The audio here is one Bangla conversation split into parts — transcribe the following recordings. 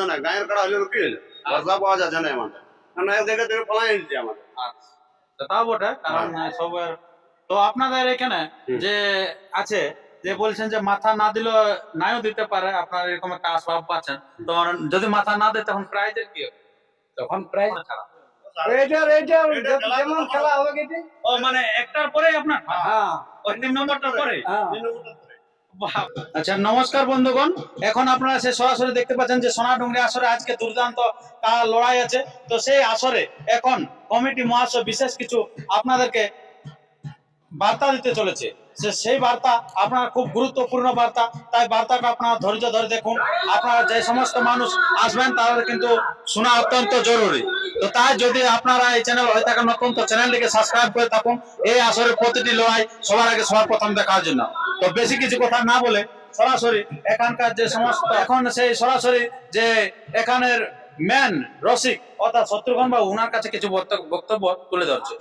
যাচ্ছে না, গায়ের কাড়া হলে কি হলো, ভরসা পাওয়া যাচ্ছে না আমাদের, কারণ এক জায়গা থেকে পলাই দিচ্ছে আমাদের। আচ্ছা, তা বটে, কারণ সবের তো আপনাদের এখানে যে আছে যে বলছেন যে মাথা না দিলে নাও দিতে পারে, আপনার এরকম একটা আসবাব পাচ্ছেন, তো যদি মাথা না দেয় তখন প্রাইজের কি হবে? তখন প্রাইজ ছাড়া যেমন খেলা হবে কেটে। ও মানে একটার পরেই আপনার হ্যাঁ ওই 3 নম্বরটার পরে। হ্যাঁ বাহ! আচ্ছা, নমস্কার বন্ধুগণ, এখন আপনারা সে সরাসরি দেখতে পাচ্ছেন যে সোনাডুঙ্গরি আসরে আজকে দুর্দান্ত লড়াই আছে। তো সেই আসরে এখন কমিটি মহাশয় বিশেষ কিছু আপনাদেরকে বার্তা দিতে চলেছে। সেই বার্তা আপনার খুব গুরুত্বপূর্ণ বার্তা, তাই বার্তাটা আপনারা ধৈর্য ধরে দেখুন। আপনারা যে সমস্ত মানুষ আসবেন তাদের কিন্তু শোনা অত্যন্ত জরুরি। তো তাই যদি আপনারা এই চ্যানেল হয়ে থাকেন নতুন, তো চ্যানেলটিকে সাবস্ক্রাইব করে থাকুন এই আসরের প্রতিটি লড়াই সবার আগে সবার প্রথম দেখার জন্য। তো বেশি কিছু কথা না বলে সরাসরি এখানকার যে সমস্ত এখন সেই সরাসরি যে এখানের ম্যান রসিক অর্থাৎ শত্রুঘ্ন বাবু, ওনার কাছে কিছু বক্তব্য তুলে ধরছে।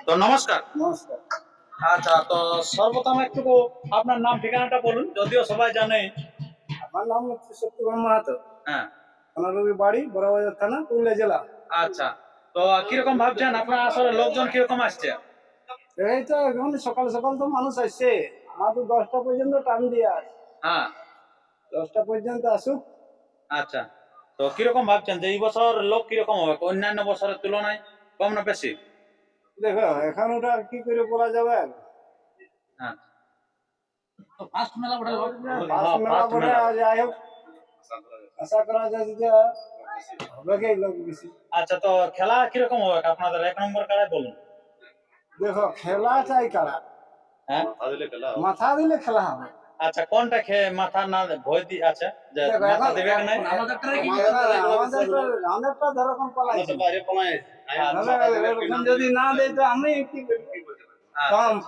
তো নমস্কার। নমস্কার। আচ্ছা, তো সর্বপ্রথম একটু আপনার নাম ঠিকানাটা বলুন, যদিও সবাই জানে। আমার নাম হচ্ছে শত্রুঘ্ন মাহাতো, হ্যাঁ, সোনাডুঙ্গরি বাড়ি, বড়বাজার থানা, পুরুলিয়া জেলা। আচ্ছা, তো কিরকম ভাবছেন আপনার আসলে লোকজন কিরকম আসছে? এই তো এখন সকাল সকাল তো মানুষ আসছে, আমাদের 10টা পর্যন্ত টাইম দিয়ে আছে, হ্যাঁ, 10টা পর্যন্ত আসুক। আচ্ছা, তো কিরকম ভাবছেন যে এই বছর লোক কিরকম হবে অন্যান্য বছরের তুলনায়, কম না বেশি? দেখো এখন ওটা কি করে বলা যাবে, হ্যাঁ, তো ফার্স্ট মেলা বটে, ফার্স্ট মেলা বলে যাই হোক, আশা করা যায় যে হবে কি লোক বেশি। আচ্ছা, তো খেলা কিরকম হবে আপনাদের 1 নম্বর কারায় বলুন। দেখো খেলা চাই কারা, হ্যাঁ, মাথা দিলে খেলা হবে। আচ্ছা, কোনটা খেয়ে মাথা না ভয় দিয়ে আছে যে দেখো মাথা এখন দেবে কি না? আমাদেরটা ধরো কোন পালাইছে, এরকম যদি না দেয় তো আমি কি করব,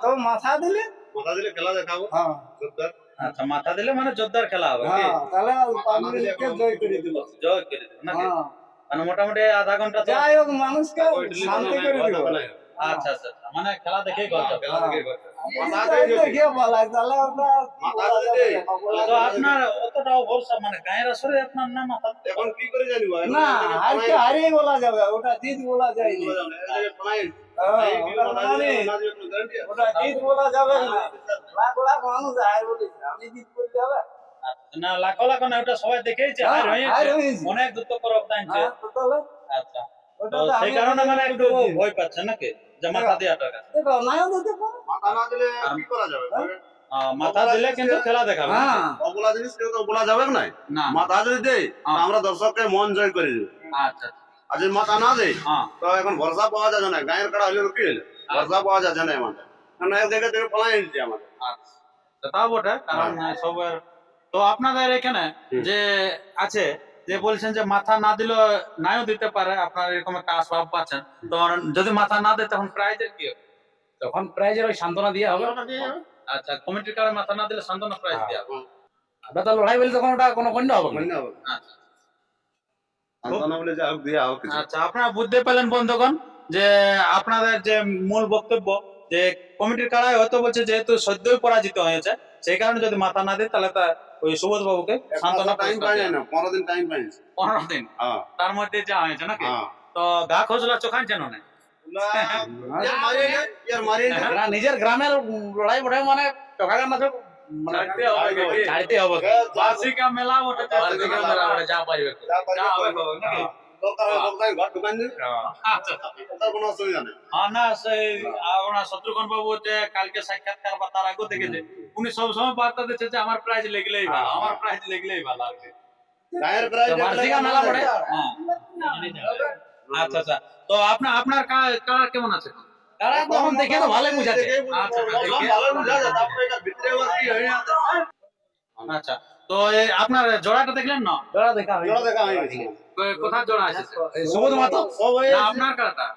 তো মাথা দিলে খেলা দেখাবো। হ্যাঁ আচ্ছা, মাথা দিলে মানে জোরদার খেলা হবে কি? হ্যাঁ, তাহলে পাবলিককে জয় করে দিল। জয় করে দেবে নাকি? হ্যাঁ, মানে মোটামুটি আধা ঘন্টা তো। যাই হোক মানুষকে শান্তি করে দিব। আচ্ছা আচ্ছা, মানে খেলা দেখেই করতে হবে। দেখিয়ে বলাই তাহলে ওটা তো আপনার অতটাও ভরসা মানে গায়ের আসরে আপনার না মাথা এখন কি করে জানিব? না, আজকে হারিয়ে বলা যাবে, ওটা জিত বলা যায় না। ওটা জিত বলা যাবে না, লাখ লাখ মানুষ হার বলেছে, আমি জিত করতে হবে না, লাখো লাখো না, ওটা সবাই দেখেইছে হার হয়েছে, অনেক দ্রুত করে অবদানছে। তাহলে আচ্ছা, তো সেই কারণে মানে একটু ভয় পাচ্ছে নাকি যে মাথা দেওয়াটা? দেখো নাও দিতে পারো, মাথা না দিলে কি করা যাবে? মাথা দিলে কিন্তু খেলা দেখাবে। হ্যাঁ অবলা জিনিস কেউ তো বলা যাবে না। না, মাথা যদি দেই আমরা দর্শককে মন জয় করে দিব। আচ্ছা আর যদি মাথা না দেই হ্যাঁ, তো এখন ভরসা পাওয়া যাচ্ছে না, গায়ের কাড়া হলে কি হলো, ভরসা পাওয়া যাচ্ছে না আমাদের, কারণ এক জায়গা থেকে পলাই দিচ্ছে আমাদের। আচ্ছা, তা বটে, কারণ সবের তো আপনাদের এখানে যে আছে যে বলছেন যে মাথা না দিলে নাও দিতে পারে, আপনার এরকম একটা আসবাব পাচ্ছেন, তো যদি মাথা না দেয় তখন প্রাইজের কি হবে? তখন প্রাইজের ওই সান্ত্বনা দিয়ে হবে। আচ্ছা, কমিটির কারণে মাথা না দিলে সান্ত্বনা প্রাইজ দেওয়া হবে। আমরা তো লড়াই বলি তখন ওটা কোনো গণ্য হবে না। আচ্ছা, সান্ত্বনা বলে যা হোক দিয়া হোক কিছু। আচ্ছা, আপনারা বুঝতে পেলেন বন্ধুগণ যে আপনাদের যে মূল বক্তব্য যে কমিটির কারায় হয়তো বলছে যেহেতু সদ্যই পরাজিত হয়েছে সেই কারণে যদি মাথা না দেয় তাহলে তা ওই সুবোধ বাবুকে সান্ত্বনা টাইম পাই না, 15 দিন টাইম পাই। 15 দিন হ্যাঁ তার মধ্যে যা হয়েছে নাকি? হ্যাঁ, তো গা খোঁজলা চোখানছেন অনেক। নিজের গ্রামের লড়াই বটে, মানে টকা গান আছে, ছাড়তে হবে। বার্ষিকা মেলা বটে, বার্ষিকা মেলা বটে, যা পারবে যা হবে হবে নাকি? ঘর দোকান দিন, আচ্ছা, তার কোনো অসুবিধা নেই। হ্যাঁ, না সেই ওনার শত্রুঘ্ন বাবু যে কালকে সাক্ষাৎকার বা তার আগে দেখেছে, উনি সবসময় বার্তা দিচ্ছে যে আমার প্রাইজ লেগলেই ভালো, আমার প্রাইজ লেগলেই ভালো আর কি। গায়ের প্রাইজ বার্ষিকা মেলা বটে। হ্যাঁ, আচ্ছা আচ্ছা, তো আপনার কালার কেমন আছে? তারা তো এখন দেখে তো ভালোই বুঝাচ্ছে। আচ্ছা, ভালো বুঝা যায়, তারপরে এটা ভিতরে আবার কি হয় না। আচ্ছা, তো এই আপনার জোড়াটা দেখলেন না? জোড়া দেখা হয়, জোড়া দেখা হয়ে গেছে। কোথায় জোড়া আছে? সুবোধ মাহাতো, না, আপনার কালারটা?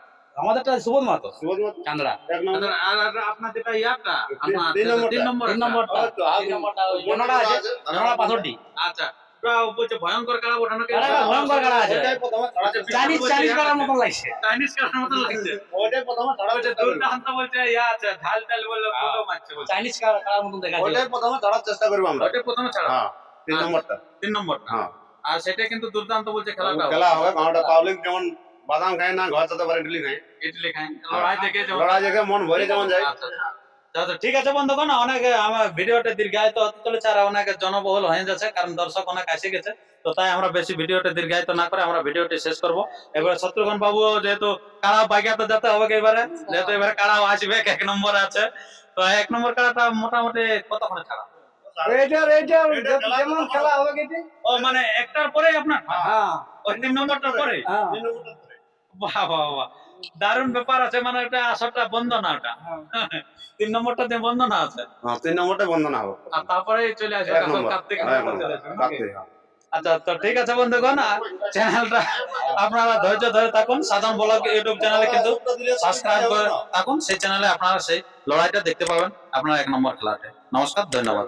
আমাদেরটা সুবোধ মাহাতো সুবোধ মাহাতো চান্দড়া। এক নম্বর, আর আপনার যেটা ইয়ারটা আপনার তিন নম্বরটা। 3 নম্বর, 3 নম্বরটা, হয়তো, আর 3 নম্বরটা ওই জোড়াটা আছে, জোড়া 65। আচ্ছা, ওটা বলছে ভয়ঙ্কর কালা ওঠানো কি? কাড়াটা ভয়ঙ্কর কাড়া আছে, ওটাই প্রথমে ছাড়া আচ্ছা, চাইনিজ কাড়ার মতন লাগছে। চাইনিজ কালার মতো লাগছে। ওটাই প্রথমে ছাড়া বলছে দুর্দান্ত, বলছে ইয়া আছে ঢাল ঢাল বলে ফটো মারছে বলছে। চাইনিজ কাড়ার মতন দেখা যায়। ওটাই প্রথমে ছাড়ার চেষ্টা করবো আমরা। ওটা প্রথমে ছাড়া। হ্যাঁ, 3 নম্বরটা। 3 নম্বরটা। হ্যাঁ, আর সেটা কিন্তু দুর্দান্ত বলছে খেলাটা খেলা হবে কারণ পাবলিক যেমন বাদাম খায় না ঘর সাথে পারে ইডলি খায় ইডলি খাই লড়াই দেখে যেমন লড়াই দেখে মন ভরে যেমন যায় আচ্ছা, আচ্ছা, ঠিক আছে বন্ধুগণ, অনেক আমার ভিডিওটা দীর্ঘায়িত হতে চলেছে আর অনেক জনবহুল হয়ে যাচ্ছে কারণ দর্শক অনেক এসে গেছে। তো তাই আমরা বেশি ভিডিওটা দীর্ঘায়িত না করে আমরা ভিডিওটি শেষ করব। এবারে শত্রুঘ্ন বাবু যেহেতু কাড়া বাগিয়াতে যেতে হবে এবারে, যেহেতু এবারে কাড়াও আসবে 1 নম্বরে আছে, তো 1 নম্বর কাড়াটা মোটামুটি কতক্ষণে ছাড়া? যেমন খেলা হবে কেটে ও মানে একটার পরেই আপনার হ্যাঁ ওই 3 নম্বরটার পরে? হ্যাঁ বাহ বাহ বাহ, দারুণ ব্যাপার আছে, মানে এটা আসরটা বন্ধ না, ওটা 3 নম্বরটা দিয়ে বন্ধ না আছে, হ্যাঁ 3 নম্বরটা বন্ধ না হবে আর তারপরে চলে আসবে 1 নম্বর কার্তিক। কার্তিক। আচ্ছা, তো ঠিক আছে বন্ধুগণ, চ্যানেলটা আপনারা ধৈর্য ধরে থাকুন, সাধারণ ব্লগ ইউটিউব চ্যানেলে কিন্তু সাবস্ক্রাইব করে থাকুন, সেই চ্যানেলে আপনারা সেই লড়াইটা দেখতে পাবেন আপনারা 1 নম্বর খেলাটা। নমস্কার, ধন্যবাদ।